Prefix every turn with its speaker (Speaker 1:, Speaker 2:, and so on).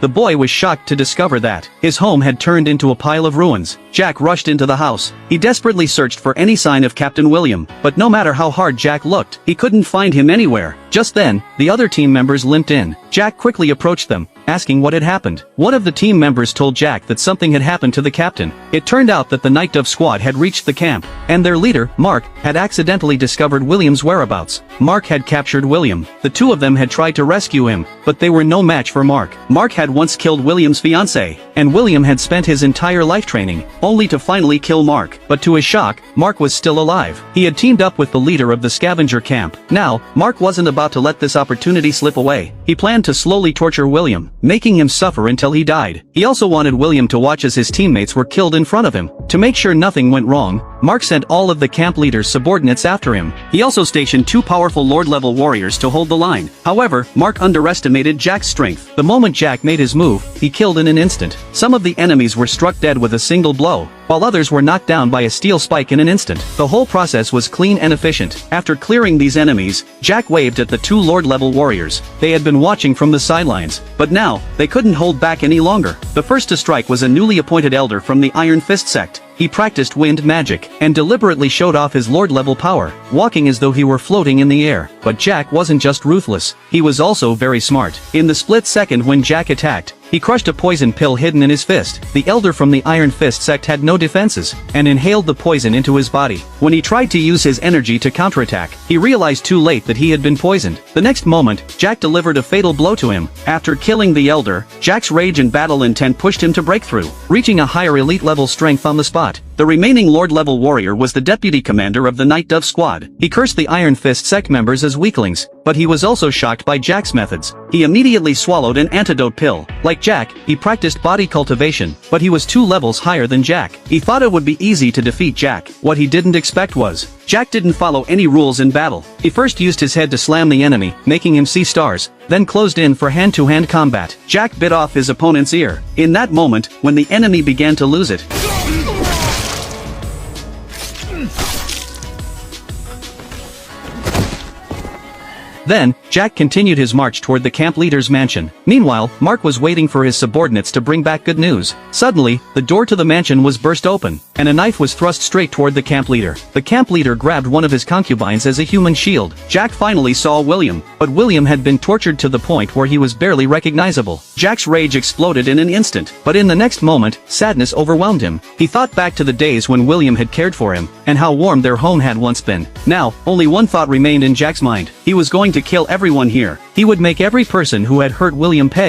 Speaker 1: The boy was shocked to discover that his home had turned into a pile of ruins. Jack rushed into the house. He desperately searched for any sign of Captain William, but no matter how hard Jack looked, he couldn't find him anywhere. Just then, the other team members limped in. Jack quickly approached them, asking what had happened. One of the team members told Jack that something had happened to the captain. It turned out that the Night Dove squad had reached the camp, and their leader, Mark, had accidentally discovered William's whereabouts. Mark had captured William. The two of them had tried to rescue him, but they were no match for Mark. Mark had once killed William's fiancée, and William had spent his entire life training, only to finally kill Mark. But to his shock, Mark was still alive. He had teamed up with the leader of the scavenger camp. Now, Mark wasn't about to let this opportunity slip away. He planned to slowly torture William, making him suffer until he died. He also wanted William to watch as his teammates were killed in front of him. To make sure nothing went wrong, Mark sent all of the camp leader's subordinates after him. He also stationed two powerful Lord-level warriors to hold the line. However, Mark underestimated Jack's strength. The moment Jack made his move, he killed in an instant. Some of the enemies were struck dead with a single blow, while others were knocked down by a steel spike in an instant. The whole process was clean and efficient. After clearing these enemies, Jack waved at the two Lord-level warriors. They had been watching from the sidelines, but now, they couldn't hold back any longer. The first to strike was a newly appointed elder from the Iron Fist sect. He practiced wind magic, and deliberately showed off his Lord-level power, walking as though he were floating in the air. But Jack wasn't just ruthless, he was also very smart. In the split second when Jack attacked, he crushed a poison pill hidden in his fist. The elder from the Iron Fist sect had no defenses, and inhaled the poison into his body. When he tried to use his energy to counterattack, he realized too late that he had been poisoned. The next moment, Jack delivered a fatal blow to him. After killing the elder, Jack's rage and battle intent pushed him to breakthrough, reaching a higher elite level strength on the spot. The remaining Lord-level warrior was the deputy commander of the Night Dove squad. He cursed the Iron Fist sect members as weaklings, but he was also shocked by Jack's methods. He immediately swallowed an antidote pill. Like Jack, he practiced body cultivation, but he was 2 levels higher than Jack. He thought it would be easy to defeat Jack. What he didn't expect was, Jack didn't follow any rules in battle. He first used his head to slam the enemy, making him see stars, then closed in for hand-to-hand combat. Jack bit off his opponent's ear. In that moment, when the enemy began to lose it, then, Jack continued his march toward the camp leader's mansion. Meanwhile, Mark was waiting for his subordinates to bring back good news. Suddenly, the door to the mansion was burst open, and a knife was thrust straight toward the camp leader. The camp leader grabbed one of his concubines as a human shield. Jack finally saw William, but William had been tortured to the point where he was barely recognizable. Jack's rage exploded in an instant, but in the next moment, sadness overwhelmed him. He thought back to the days when William had cared for him, and how warm their home had once been. Now, only one thought remained in Jack's mind. He was going to kill everyone here. He would make every person who had hurt William pay.